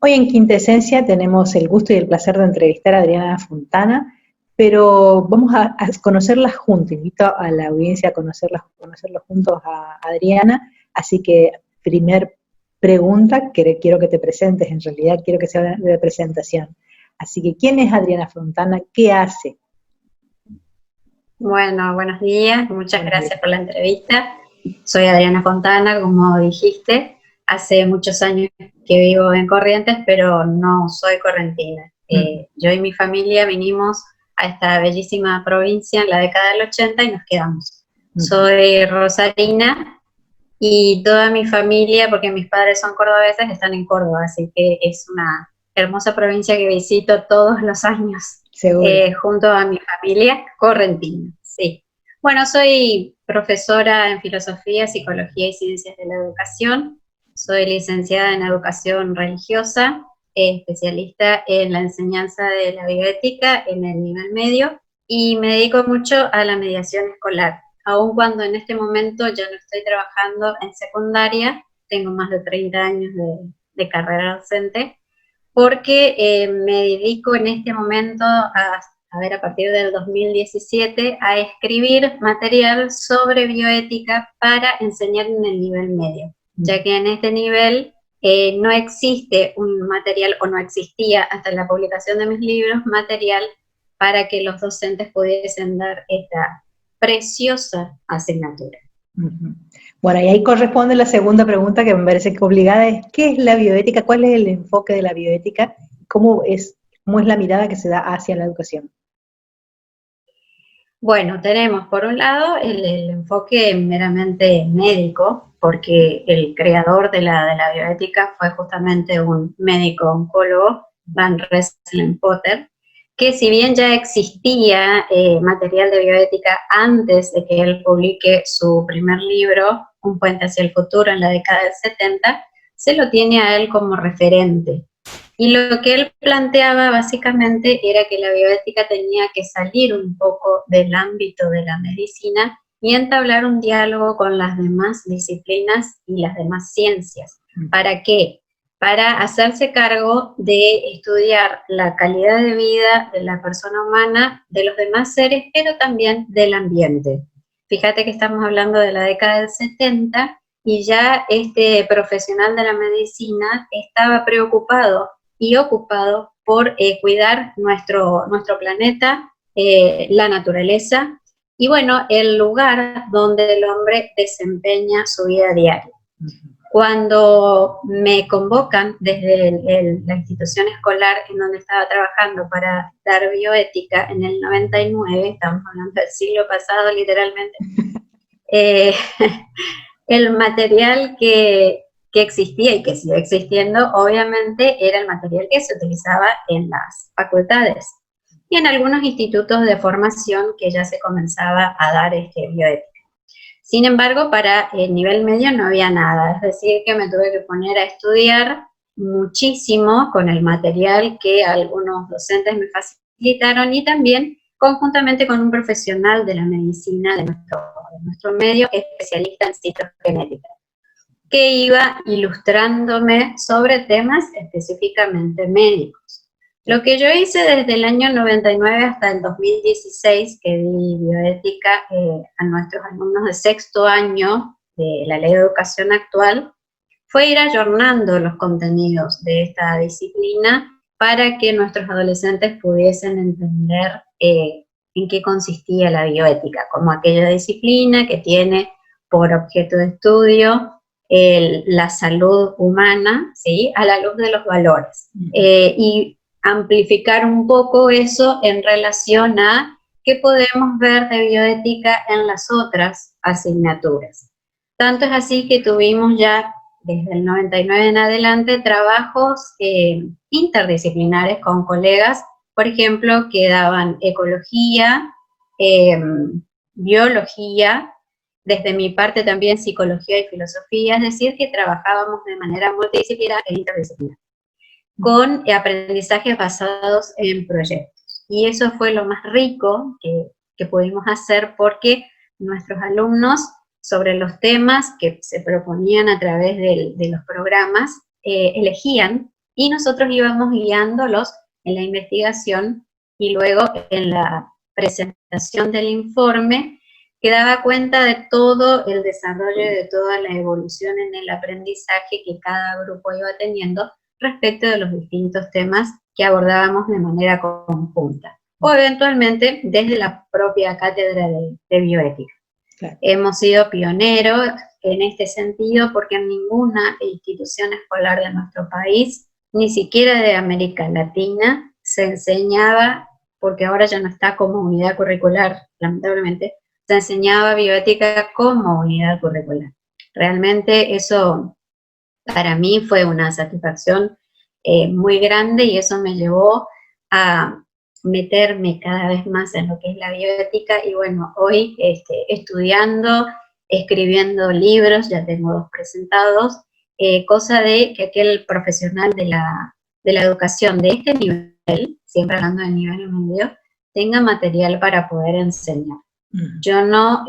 Hoy en Quintesencia tenemos el gusto y el placer de entrevistar a Adriana Fontana, pero vamos a conocerla juntos. Invito a la audiencia a conocerla juntos a Adriana. Así que, primer pregunta, que quiero que te presentes, en realidad quiero que sea de presentación. Así que, ¿quién es Adriana Fontana? ¿Qué hace? Bueno, buenos días, muchas gracias por la entrevista. Soy Adriana Fontana, como dijiste. Hace muchos años que vivo en Corrientes, pero no soy correntina. Yo y mi familia vinimos a esta bellísima provincia en la década del 80 y nos quedamos. Soy rosarina y toda mi familia, porque mis padres son cordobeses, están en Córdoba, así que es una hermosa provincia que visito todos los años. Junto a mi familia correntina, sí. Bueno, soy profesora en Filosofía, Psicología y Ciencias de la Educación. Soy licenciada en Educación Religiosa, especialista en la enseñanza de la bioética en el nivel medio y me dedico mucho a la mediación escolar. Aun cuando en este momento ya no estoy trabajando en secundaria, tengo más de 30 años de carrera docente, porque me dedico en este momento a partir del 2017, a escribir material sobre bioética para enseñar en el nivel medio, ya que en este nivel no existe un material, o no existía hasta la publicación de mis libros, material para que los docentes pudiesen dar esta preciosa asignatura. Bueno, y ahí corresponde la segunda pregunta que me parece que obligada es, ¿qué es la bioética? ¿Cuál es el enfoque de la bioética? ¿Cómo es la mirada que se da hacia la educación? Bueno, tenemos por un lado el enfoque meramente médico, porque el creador de la bioética fue justamente un médico oncólogo, Van Resslin-Potter, que si bien ya existía material de bioética antes de que él publique su primer libro, Un puente hacia el futuro, en la década del 70, se lo tiene a él como referente. Y lo que él planteaba básicamente era que la bioética tenía que salir un poco del ámbito de la medicina y entablar un diálogo con las demás disciplinas y las demás ciencias. ¿Para qué? Para hacerse cargo de estudiar la calidad de vida de la persona humana, de los demás seres, pero también del ambiente. Fíjate que estamos hablando de la década del 70 y ya este profesional de la medicina estaba preocupado y ocupado por cuidar nuestro planeta, la naturaleza, y bueno, el lugar donde el hombre desempeña su vida diaria. Cuando me convocan desde la institución escolar en donde estaba trabajando para dar bioética en el 99, estamos hablando del siglo pasado literalmente, el material que existía y que sigue existiendo, obviamente, era el material que se utilizaba en las facultades y en algunos institutos de formación que ya se comenzaba a dar bioética. Sin embargo, para el nivel medio no había nada, es decir, que me tuve que poner a estudiar muchísimo con el material que algunos docentes me facilitaron y también conjuntamente con un profesional de la medicina de nuestro medio, especialista en citogenética, que iba ilustrándome sobre temas específicamente médicos. Lo que yo hice desde el año 99 hasta el 2016, que di bioética a nuestros alumnos de sexto año de la Ley de Educación actual, fue ir ayornando los contenidos de esta disciplina para que nuestros adolescentes pudiesen entender en qué consistía la bioética, como aquella disciplina que tiene por objeto de estudio la salud humana, ¿sí?, a la luz de los valores. Y amplificar un poco eso en relación a qué podemos ver de bioética en las otras asignaturas. Tanto es así que tuvimos ya desde el 99 en adelante trabajos interdisciplinares con colegas, por ejemplo, que daban ecología, biología, desde mi parte también psicología y filosofía, es decir, que trabajábamos de manera multidisciplinar e interdisciplinar, con aprendizajes basados en proyectos. Y eso fue lo más rico que pudimos hacer, porque nuestros alumnos, sobre los temas que se proponían a través de los programas, elegían y nosotros íbamos guiándolos en la investigación y luego en la presentación del informe, que daba cuenta de todo el desarrollo y de toda la evolución en el aprendizaje que cada grupo iba teniendo respecto de los distintos temas que abordábamos de manera conjunta, o eventualmente desde la propia cátedra de bioética. Claro. Hemos sido pioneros en este sentido porque en ninguna institución escolar de nuestro país, ni siquiera de América Latina, se enseñaba, porque ahora ya no está como unidad curricular, lamentablemente, se enseñaba bioética como unidad curricular. Realmente eso para mí fue una satisfacción muy grande, y eso me llevó a meterme cada vez más en lo que es la bioética, y bueno, hoy estudiando, escribiendo libros, ya tengo 2 presentados, cosa de que aquel profesional de la educación de este nivel, siempre hablando de nivel medio, tenga material para poder enseñar. Yo no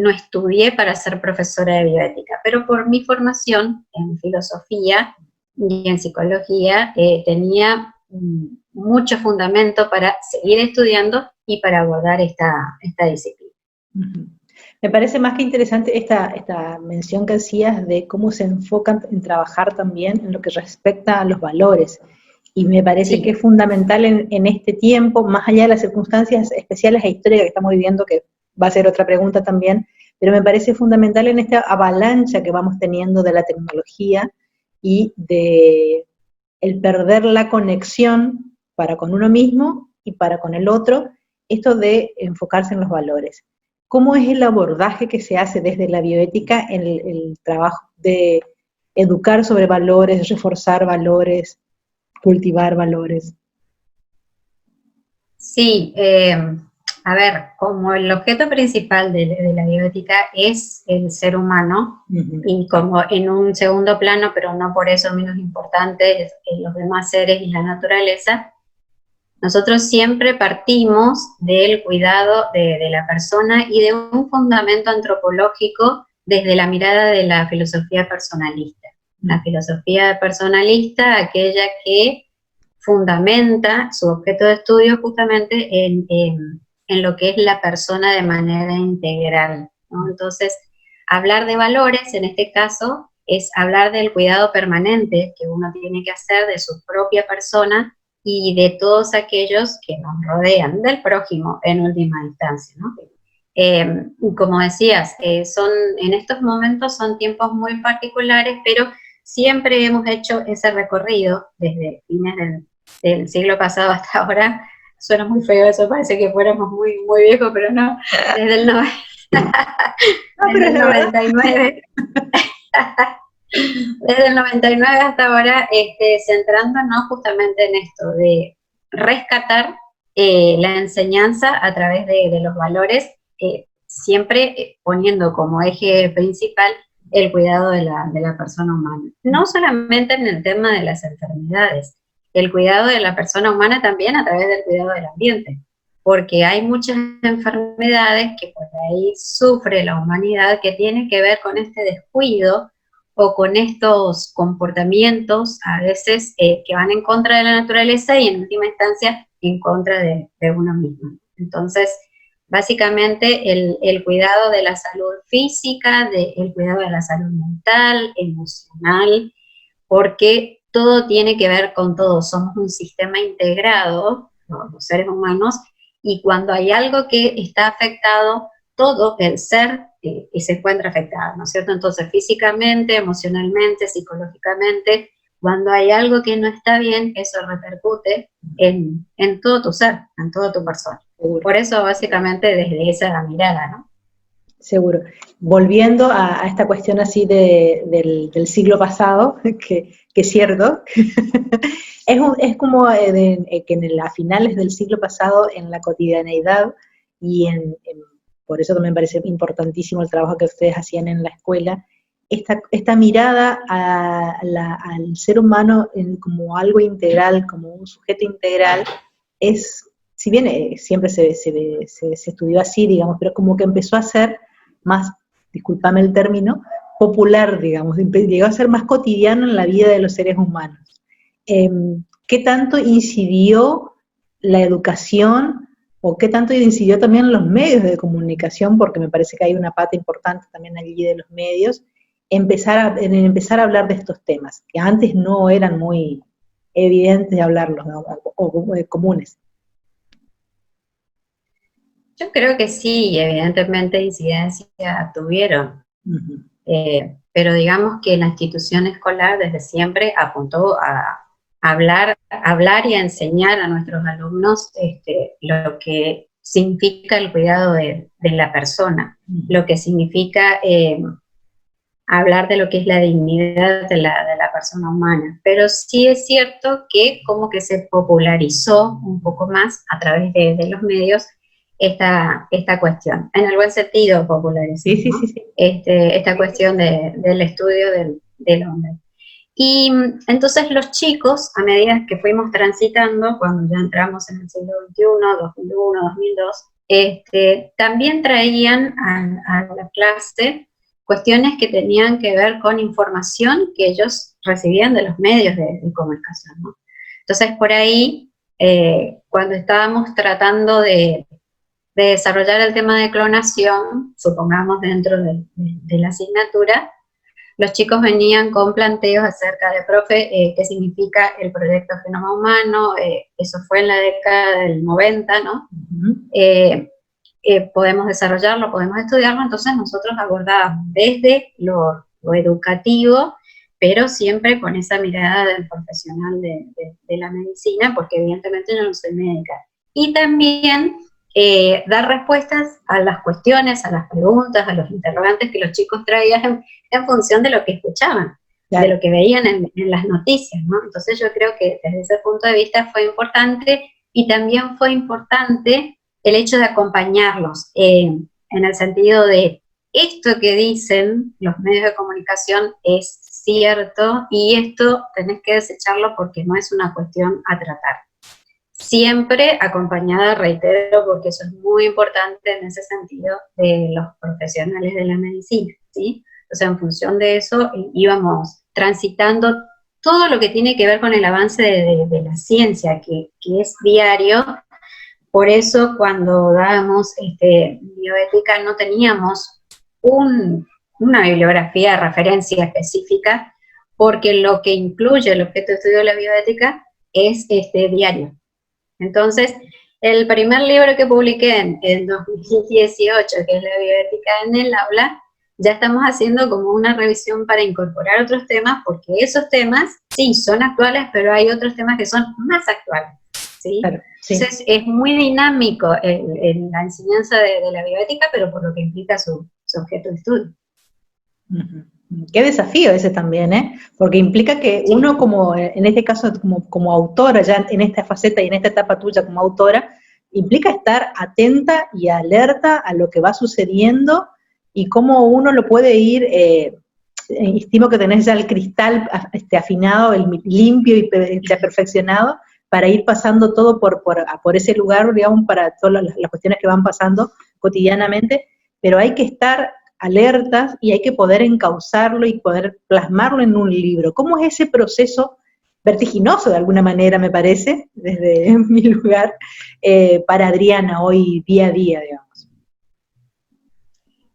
estudié para ser profesora de bioética, pero por mi formación en filosofía y en psicología tenía mucho fundamento para seguir estudiando y para abordar esta disciplina. Me parece más que interesante esta mención que hacías de cómo se enfocan en trabajar también en lo que respecta a los valores. Y me parece que es fundamental en este tiempo, más allá de las circunstancias especiales e históricas que estamos viviendo, que va a ser otra pregunta también, pero me parece fundamental en esta avalancha que vamos teniendo de la tecnología y de el perder la conexión para con uno mismo y para con el otro, esto de enfocarse en los valores. ¿Cómo es el abordaje que se hace desde la bioética en el trabajo de educar sobre valores, reforzar valores, cultivar valores? Sí, a ver, como el objeto principal de la bioética es el ser humano, y como en un segundo plano, pero no por eso menos importante, los demás seres y la naturaleza, nosotros siempre partimos del cuidado de la persona y de un fundamento antropológico desde la mirada de la filosofía personalista. La filosofía personalista, aquella que fundamenta su objeto de estudio justamente en lo que es la persona de manera integral, ¿no? Entonces, hablar de valores, en este caso, es hablar del cuidado permanente que uno tiene que hacer de su propia persona y de todos aquellos que nos rodean, del prójimo en última instancia, ¿no? Como decías, en estos momentos son tiempos muy particulares, pero siempre hemos hecho ese recorrido desde fines del siglo pasado hasta ahora. Suena muy feo eso, parece que fuéramos muy, muy viejos, pero no, desde el, desde el 99. Desde el 99 hasta ahora, centrándonos justamente en esto de rescatar la enseñanza a través de los valores, siempre poniendo como eje principal el cuidado de la persona humana. No solamente en el tema de las enfermedades, el cuidado de la persona humana también a través del cuidado del ambiente, porque hay muchas enfermedades que por ahí sufre la humanidad que tienen que ver con este descuido o con estos comportamientos a veces que van en contra de la naturaleza y en última instancia en contra de uno mismo. Entonces, básicamente el cuidado de la salud física, el cuidado de la salud mental, emocional, porque todo tiene que ver con todo, somos un sistema integrado, los seres humanos, y cuando hay algo que está afectado, todo el ser se encuentra afectado, ¿no es cierto? Entonces, físicamente, emocionalmente, psicológicamente, cuando hay algo que no está bien, eso repercute en todo tu ser, en toda tu persona. Seguro. Por eso, básicamente, desde esa mirada, ¿no? Seguro. Volviendo a esta cuestión así del siglo pasado, que es cierto, es como que a finales del siglo pasado, en la cotidianeidad, y por eso también me parece importantísimo el trabajo que ustedes hacían en la escuela, esta mirada al ser humano como algo integral, como un sujeto integral, si bien siempre se estudió así, digamos, pero como que empezó a ser más, discúlpame el término, popular, digamos, llegó a ser más cotidiano en la vida de los seres humanos. ¿qué tanto incidió la educación o qué tanto incidió también los medios de comunicación? Porque me parece que hay una pata importante también allí de los medios, en empezar a hablar de estos temas, que antes no eran muy evidentes de hablarlos, ¿no? o comunes. Yo creo que sí, evidentemente incidencia tuvieron, Uh-huh. pero digamos que la institución escolar desde siempre apuntó a hablar y a enseñar a nuestros alumnos lo que significa el cuidado de la persona, lo que significa hablar de lo que es la dignidad de la persona humana. Pero sí es cierto que como que se popularizó un poco más a través de los medios esta cuestión, en el buen sentido popularizó, Sí, sí, ¿no? sí, sí. Esta cuestión del estudio del hombre. Y entonces los chicos, a medida que fuimos transitando, cuando ya entramos en el siglo XXI, 2001, 2002, también traían a la clase cuestiones que tenían que ver con información que ellos recibían de los medios de comunicación, ¿no? Entonces, por ahí, cuando estábamos tratando de desarrollar el tema de clonación, supongamos dentro de la asignatura, los chicos venían con planteos acerca de, profe, qué significa el proyecto Genoma Humano, eso fue en la década del 90, ¿no? Uh-huh. Podemos desarrollarlo, podemos estudiarlo, entonces nosotros abordábamos desde lo educativo, pero siempre con esa mirada del profesional de la medicina, porque evidentemente yo no soy médica. Y también dar respuestas a las cuestiones, a las preguntas, a los interrogantes que los chicos traían en función de lo que escuchaban, claro, de lo que veían en las noticias, ¿no? Entonces yo creo que desde ese punto de vista fue importante, y también fue importante el hecho de acompañarlos, en el sentido de esto que dicen los medios de comunicación es cierto, y esto tenés que desecharlo porque no es una cuestión a tratar. Siempre acompañada, reitero, porque eso es muy importante en ese sentido, de los profesionales de la medicina, ¿sí? O sea, en función de eso íbamos transitando todo lo que tiene que ver con el avance de la ciencia, que es diario. Por eso cuando dábamos bioética no teníamos una bibliografía de referencia específica, porque lo que incluye el objeto de estudio de la bioética es diario. Entonces, el primer libro que publiqué en 2018, que es la bioética en el aula, ya estamos haciendo como una revisión para incorporar otros temas, porque esos temas sí son actuales, pero hay otros temas que son más actuales, ¿sí? Claro, sí. Entonces es muy dinámico la enseñanza de la bioética, pero por lo que implica su objeto de estudio. Uh-huh. Qué desafío ese también, ¿eh? Porque implica que sí, uno como, en este caso, como autora, ya en esta faceta y en esta etapa tuya como autora, implica estar atenta y alerta a lo que va sucediendo y cómo uno lo puede ir, estimo que tenés ya el cristal afinado, el limpio y perfeccionado, para ir pasando todo por ese lugar, digamos, para todas las cuestiones que van pasando cotidianamente, pero hay que estar alertas y hay que poder encauzarlo y poder plasmarlo en un libro. ¿Cómo es ese proceso vertiginoso de alguna manera, me parece, desde mi lugar, para Adriana hoy día a día, digamos?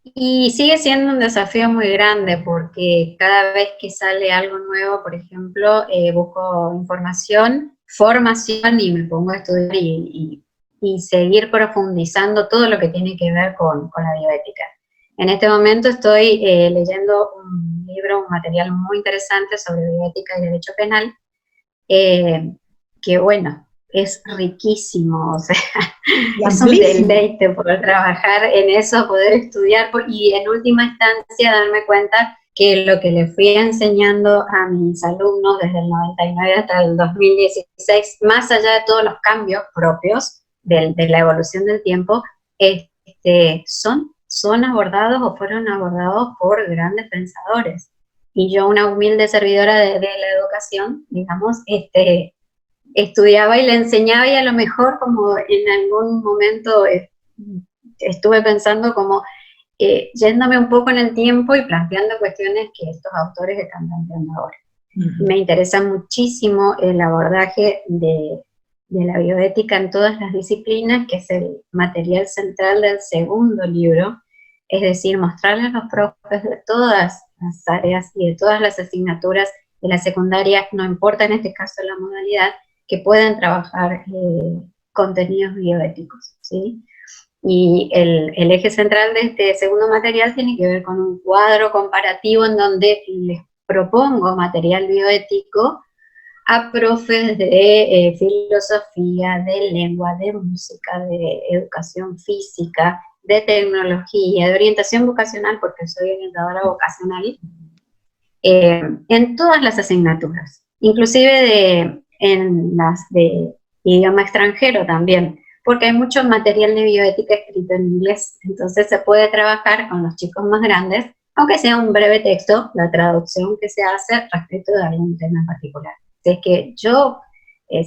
Y sigue siendo un desafío muy grande, porque cada vez que sale algo nuevo, por ejemplo, busco información, formación, y me pongo a estudiar y seguir profundizando todo lo que tiene que ver con la bioética. En este momento estoy leyendo un libro, un material muy interesante sobre bioética y derecho penal, que bueno, es riquísimo, o sea, es un deleite poder trabajar en eso, poder estudiar, y en última instancia darme cuenta que lo que le fui enseñando a mis alumnos desde el 99 hasta el 2016, más allá de todos los cambios propios de la evolución del tiempo, son abordados o fueron abordados por grandes pensadores. Y yo, una humilde servidora de la educación, digamos, estudiaba y le enseñaba, y a lo mejor como en algún momento estuve pensando como yéndome un poco en el tiempo y planteando cuestiones que estos autores están planteando ahora. Me interesa muchísimo el abordaje de la bioética en todas las disciplinas, que es el material central del segundo libro, es decir, mostrarles a los profes de todas las áreas y de todas las asignaturas de la secundaria, no importa en este caso la modalidad, que puedan trabajar contenidos bioéticos, ¿sí? Y el eje central de este segundo material tiene que ver con un cuadro comparativo en donde les propongo material bioético a profes de filosofía, de lengua, de música, de educación física, de tecnología, de orientación vocacional, porque soy orientadora vocacional, en todas las asignaturas, inclusive en las de idioma extranjero también, porque hay mucho material de bioética escrito en inglés, entonces se puede trabajar con los chicos más grandes, aunque sea un breve texto, la traducción que se hace respecto de algún tema en particular. Es que yo,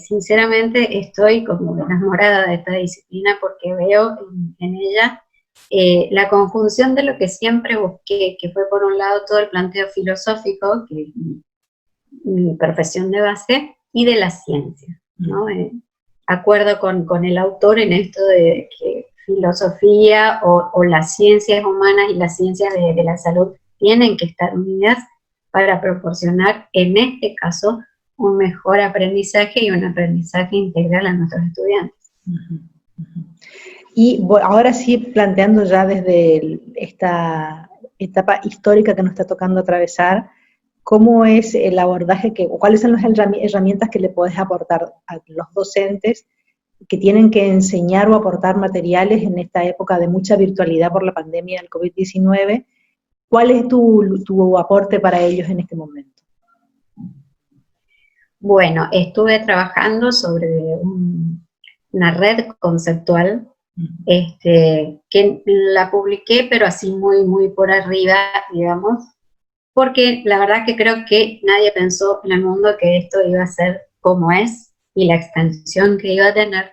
sinceramente, estoy como enamorada de esta disciplina porque veo en ella la conjunción de lo que siempre busqué, que fue por un lado todo el planteo filosófico, que es mi profesión de base, y de la ciencia, ¿no? Acuerdo con el autor en esto de que filosofía o las ciencias humanas y las ciencias de la salud tienen que estar unidas para proporcionar, en este caso, un mejor aprendizaje y un aprendizaje integral a nuestros estudiantes. Y ahora sí, planteando ya desde esta etapa histórica que nos está tocando atravesar, ¿cómo es el abordaje, o cuáles son las herramientas que le podés aportar a los docentes que tienen que enseñar o aportar materiales en esta época de mucha virtualidad por la pandemia del COVID-19? ¿Cuál es tu aporte para ellos en este momento? Bueno, estuve trabajando sobre una red conceptual, que la publiqué, pero así muy, muy por arriba, digamos, porque la verdad que creo que nadie pensó en el mundo que esto iba a ser como es y la extensión que iba a tener.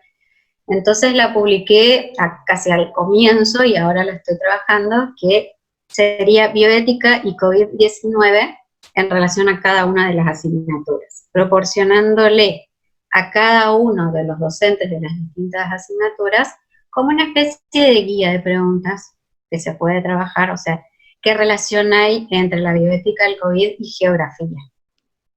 Entonces la publiqué casi al comienzo y ahora la estoy trabajando, que sería bioética y COVID-19 en relación a cada una de las asignaturas, proporcionándole a cada uno de los docentes de las distintas asignaturas como una especie de guía de preguntas que se puede trabajar, o sea, ¿qué relación hay entre la bioética del COVID y geografía?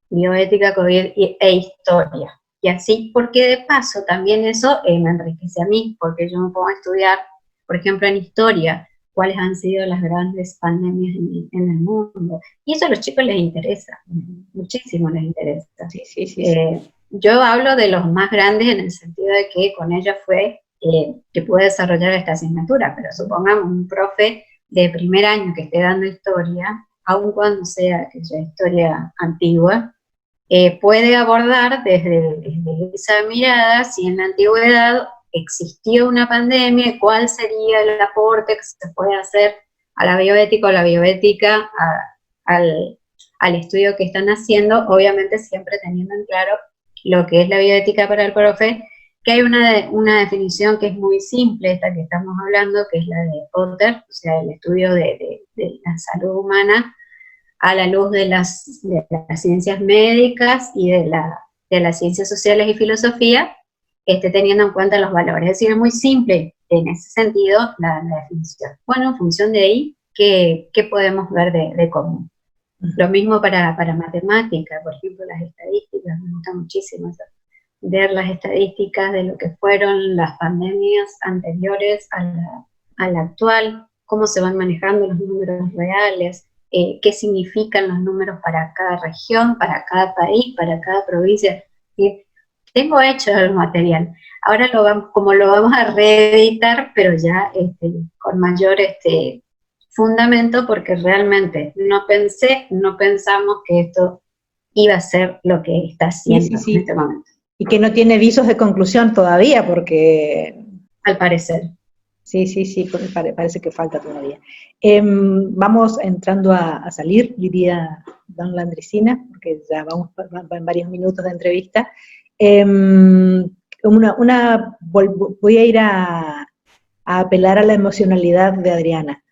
Bioética, COVID e historia. Y así, porque de paso también eso me enriquece a mí, porque yo me pongo a estudiar, por ejemplo, en historia, cuáles han sido las grandes pandemias en el mundo. Y eso a los chicos les interesa, muchísimo les interesa. Sí. Yo hablo de los más grandes en el sentido de que con ella fue que pude desarrollar esta asignatura, pero supongamos un profe de primer año que esté dando historia, aun cuando sea aquella historia antigua, puede abordar desde esa mirada si en la antigüedad existió una pandemia, cuál sería el aporte que se puede hacer a la bioética o la bioética al estudio que están haciendo, obviamente siempre teniendo en claro lo que es la bioética para el profe, que hay una definición que es muy simple, esta que estamos hablando, que es la de Potter, o sea, el estudio de la salud humana a la luz de las ciencias médicas y de las ciencias sociales y filosofía, teniendo en cuenta los valores. Es decir, es muy simple en ese sentido la definición. Bueno, en función de ahí, ¿qué podemos ver de común? Lo mismo para matemática, por ejemplo, las estadísticas, me gusta muchísimo eso, ver las estadísticas de lo que fueron las pandemias anteriores a la actual, cómo se van manejando los números reales, qué significan los números para cada región, para cada país, para cada provincia. ¿Sí? Tengo hecho el material. Ahora lo vamos a reeditar, pero ya con mayor fundamento, porque realmente no pensamos que esto iba a ser lo que está haciendo en este momento. Y que no tiene visos de conclusión todavía, porque... Al parecer. Sí, parece que falta todavía. Vamos entrando a salir, diría don Landricina, porque ya vamos en varios minutos de entrevista. Voy a ir a apelar a la emocionalidad de Adriana.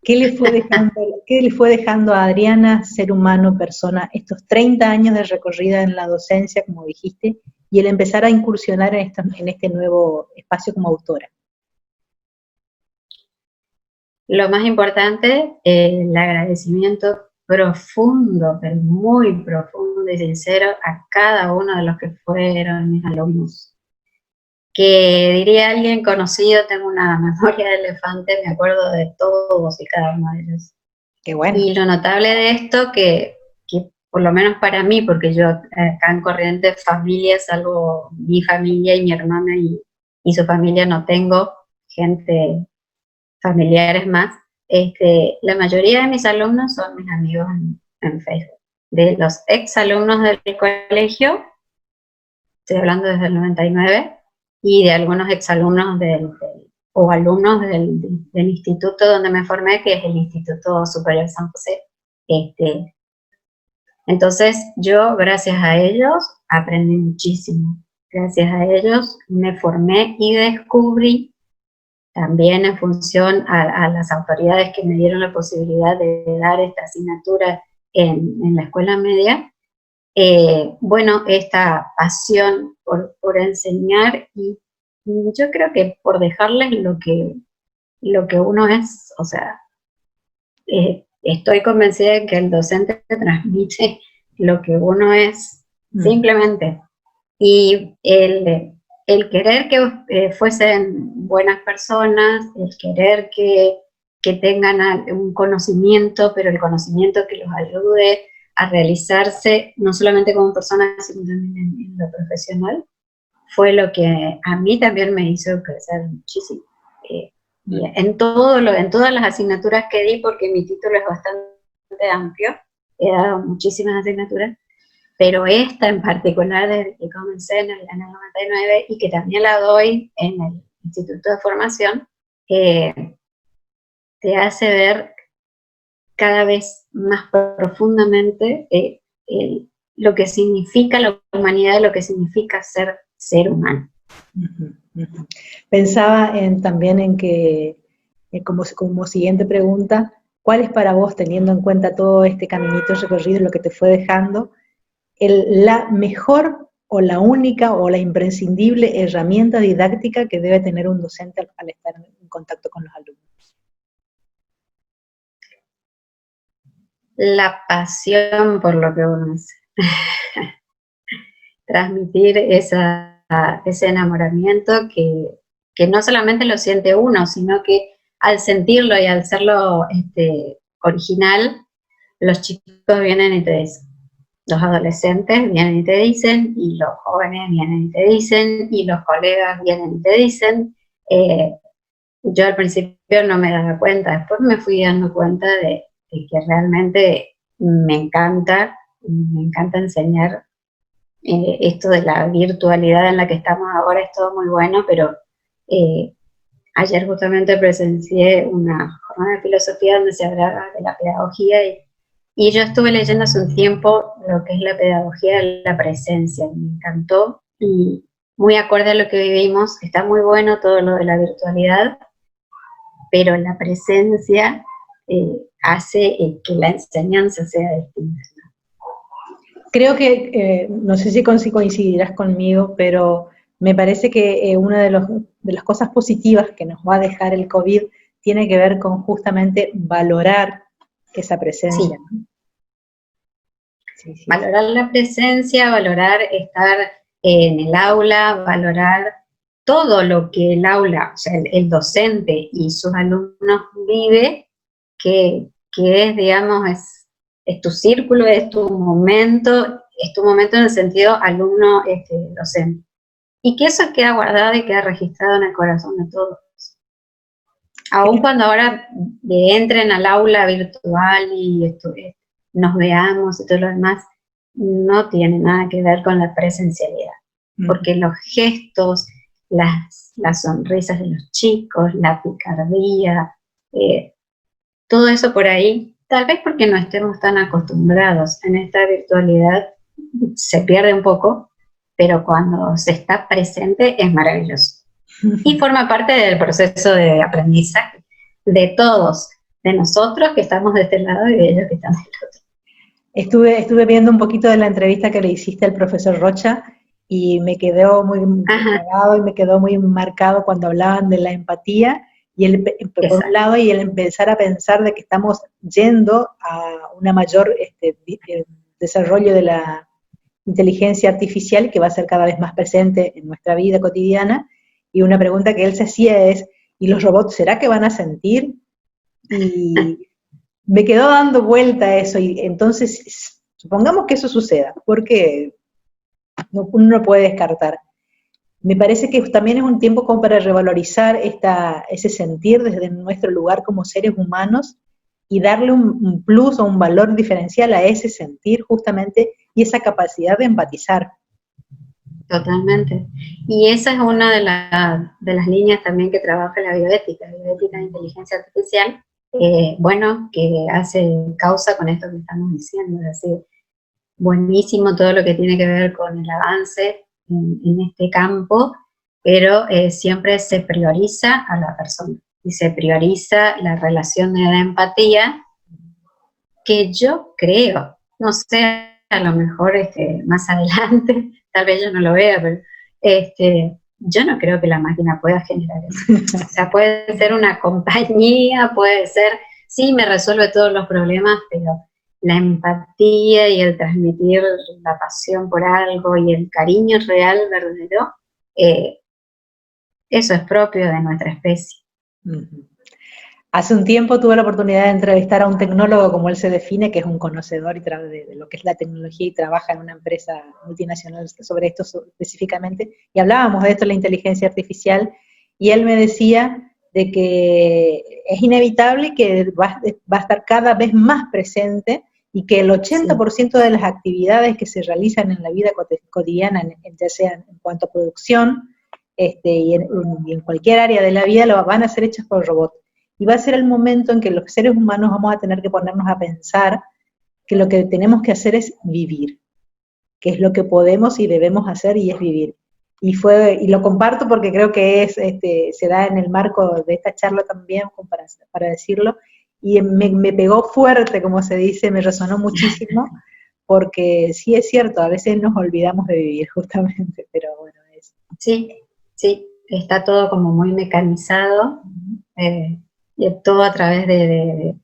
qué le fue dejando a Adriana, ser humano, persona, estos 30 años de recorrida en la docencia, como dijiste, y el empezar a incursionar en este nuevo espacio como autora? Lo más importante, el agradecimiento profundo, pero muy profundo y sincero a cada uno de los que fueron mis alumnos. Que diría alguien conocido, tengo una memoria de elefante, me acuerdo de todos y cada uno de ellos. Qué bueno. Y lo notable de esto, que por lo menos para mí, porque yo acá en Corrientes, familia, salvo mi familia y mi hermana y su familia, no tengo gente, familiares más, la mayoría de mis alumnos son mis amigos en Facebook. De los ex alumnos del colegio, estoy hablando desde el 99, y de algunos exalumnos o alumnos del instituto donde me formé, que es el Instituto Superior San José. Entonces yo, gracias a ellos, aprendí muchísimo. Gracias a ellos me formé y descubrí, también en función a las autoridades que me dieron la posibilidad de dar esta asignatura en la escuela media, bueno, esta pasión por enseñar, y yo creo que por dejarles lo que uno es. O sea, estoy convencida de que el docente transmite lo que uno es, simplemente. Y el querer que fuesen buenas personas, el querer que tengan un conocimiento, pero el conocimiento que los ayude a realizarse, no solamente como personas, sino también en lo profesional, fue lo que a mí también me hizo crecer muchísimo. Y en todas las asignaturas que di, porque mi título es bastante amplio, he dado muchísimas asignaturas, pero esta en particular, desde que comencé en el 99, y que también la doy en el Instituto de Formación, te hace ver cada vez más profundamente lo que significa la humanidad, lo que significa ser humano. Pensaba también en que, como siguiente pregunta, ¿cuál es para vos, teniendo en cuenta todo este caminito recorrido, lo que te fue dejando, la mejor o la única o la imprescindible herramienta didáctica que debe tener un docente al estar en contacto con los alumnos? La pasión por lo que uno hace. Transmitir ese enamoramiento que no solamente lo siente uno, sino que al sentirlo y al serlo original, los chicos vienen y te dicen, los adolescentes vienen y te dicen, y los jóvenes vienen y te dicen, y los colegas vienen y te dicen. Yo al principio no me daba cuenta, después me fui dando cuenta de que realmente me encanta enseñar. Esto de la virtualidad en la que estamos ahora es todo muy bueno, pero ayer justamente presencié una jornada de filosofía donde se hablaba de la pedagogía, y yo estuve leyendo hace un tiempo lo que es la pedagogía de la presencia. Me encantó, y muy acorde a lo que vivimos. Está muy bueno todo lo de la virtualidad, pero la presencia hace que la enseñanza sea distinta. Creo que, no sé si coincidirás conmigo, pero me parece que una de las cosas positivas que nos va a dejar el COVID tiene que ver con justamente valorar esa presencia. Sí. Sí. Valorar la presencia, valorar estar en el aula, valorar todo lo que el aula, o sea, el docente y sus alumnos vive, que es, digamos, es tu círculo, es tu momento en el sentido alumno-docente. Y que eso queda guardado y queda registrado en el corazón de todos. Aún cuando ahora entren al aula virtual y nos veamos y todo lo demás, no tiene nada que ver con la presencialidad. Porque los gestos, las sonrisas de los chicos, la picardía, todo eso por ahí, tal vez porque no estemos tan acostumbrados en esta virtualidad, se pierde un poco, pero cuando se está presente es maravilloso. Y forma parte del proceso de aprendizaje de todos. de nosotros que estamos de este lado y de ellos que están del otro. Estuve viendo un poquito de la entrevista que le hiciste al profesor Rocha y me quedó muy grabado y me quedó muy marcado cuando hablaban de la empatía y él, por un lado, y el empezar a pensar de que estamos yendo a una mayor desarrollo de la inteligencia artificial que va a ser cada vez más presente en nuestra vida cotidiana, y una pregunta que él se hacía es, ¿y los robots será que van a sentir? Y me quedó dando vuelta a eso, y entonces, supongamos que eso suceda, porque uno no puede descartar. Me parece que también es un tiempo como para revalorizar ese sentir desde nuestro lugar como seres humanos y darle un plus o un valor diferencial a ese sentir justamente y esa capacidad de empatizar. Totalmente. Y esa es una de las líneas también que trabaja la bioética de inteligencia artificial, bueno, que hace causa con esto que estamos diciendo, es decir, buenísimo todo lo que tiene que ver con el avance en este campo, pero siempre se prioriza a la persona y se prioriza la relación de la empatía, que yo creo, no sé, a lo mejor más adelante, tal vez yo no lo vea, pero yo no creo que la máquina pueda generar eso. O sea, puede ser una compañía, puede ser, sí, me resuelve todos los problemas, pero la empatía y el transmitir la pasión por algo y el cariño real, verdadero, eso es propio de nuestra especie. Hace un tiempo tuve la oportunidad de entrevistar a un tecnólogo, como él se define, que es un conocedor de lo que es la tecnología y trabaja en una empresa multinacional sobre esto específicamente, y hablábamos de esto, la inteligencia artificial, y él me decía de que es inevitable que va a estar cada vez más presente y que el 80% de las actividades que se realizan en la vida cotidiana, ya sea en cuanto a producción y en cualquier área de la vida, lo van a ser hechas por robots. Y va a ser el momento en que los seres humanos vamos a tener que ponernos a pensar que lo que tenemos que hacer es vivir, que es lo que podemos y debemos hacer, y es vivir. Y lo comparto porque creo que se da en el marco de esta charla también, para decirlo, y me pegó fuerte, como se dice, me resonó muchísimo, porque sí es cierto, a veces nos olvidamos de vivir justamente, pero bueno, es. Sí, está todo como muy mecanizado, y todo a través de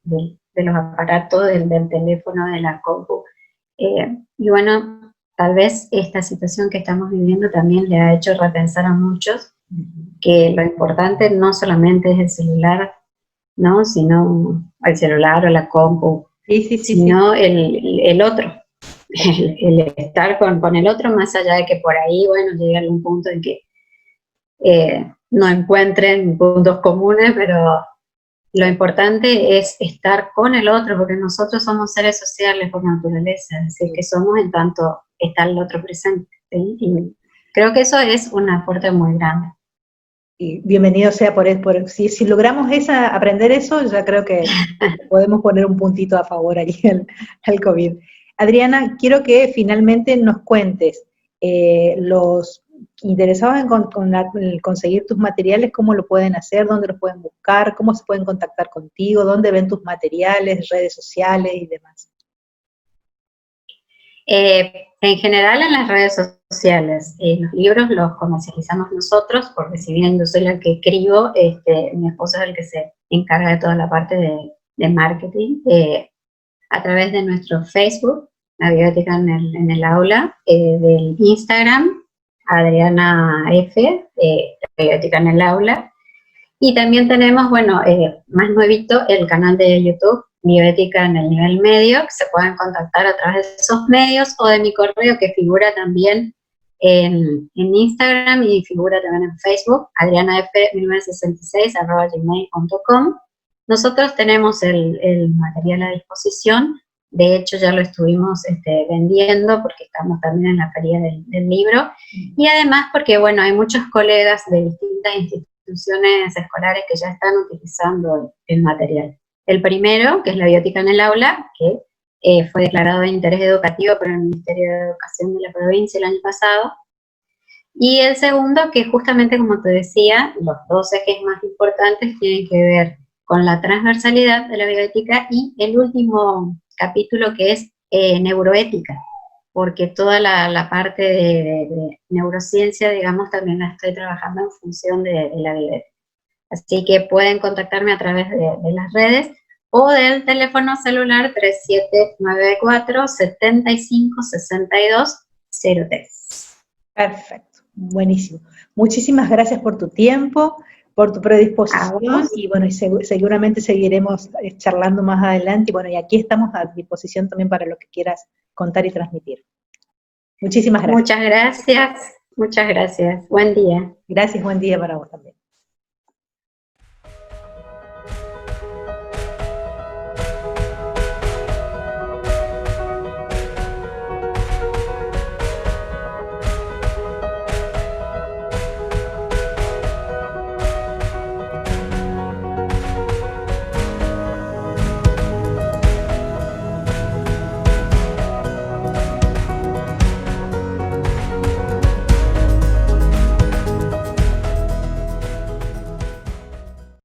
los aparatos, del teléfono, de la compu. Y bueno, tal vez esta situación que estamos viviendo también le ha hecho repensar a muchos que lo importante no solamente es el celular, ¿no? Sino el celular o la compu, sino el otro, el estar con el otro, más allá de que por ahí, bueno, llegue a algún punto en que no encuentren puntos comunes, pero lo importante es estar con el otro, porque nosotros somos seres sociales por naturaleza, es decir, que somos en tanto está el otro presente, ¿sí? Y creo que eso es un aporte muy grande. Y bienvenido sea si logramos aprender eso, ya creo que podemos poner un puntito a favor allí al COVID. Adriana, quiero que finalmente nos cuentes, los interesados en conseguir tus materiales, cómo lo pueden hacer, dónde los pueden buscar, cómo se pueden contactar contigo, dónde ven tus materiales, redes sociales y demás. En general en las redes sociales, los libros los comercializamos nosotros, porque si bien yo soy la que escribo, mi esposo es el que se encarga de toda la parte de marketing, a través de nuestro Facebook, La Bioética en el Aula, del Instagram, Adriana F, La Bioética en el Aula, y también tenemos, bueno, más nuevito, el canal de YouTube, Bioética en el Nivel Medio, que se pueden contactar a través de esos medios, o de mi correo, que figura también en Instagram y figura también en Facebook, adrianaf1966@gmail.com. Nosotros tenemos el material a disposición, de hecho ya lo estuvimos vendiendo porque estamos también en la feria del libro, y además porque, bueno, hay muchos colegas de distintas instituciones escolares que ya están utilizando el material. El primero, que es la Bioética en el Aula, que fue declarado de interés educativo por el Ministerio de Educación de la provincia el año pasado. Y el segundo, que justamente como te decía, los dos ejes más importantes tienen que ver con la transversalidad de la bioética, y el último capítulo que es neuroética, porque toda la parte de neurociencia, digamos, también la estoy trabajando en función de la bioética. Así que pueden contactarme a través de las redes o del teléfono celular 3794-756203. Perfecto, buenísimo. Muchísimas gracias por tu tiempo, por tu predisposición, y bueno, y seguramente seguiremos charlando más adelante, y bueno, y aquí estamos a disposición también para lo que quieras contar y transmitir. Muchísimas gracias. Muchas gracias, muchas gracias. Buen día. Gracias, buen día para vos también.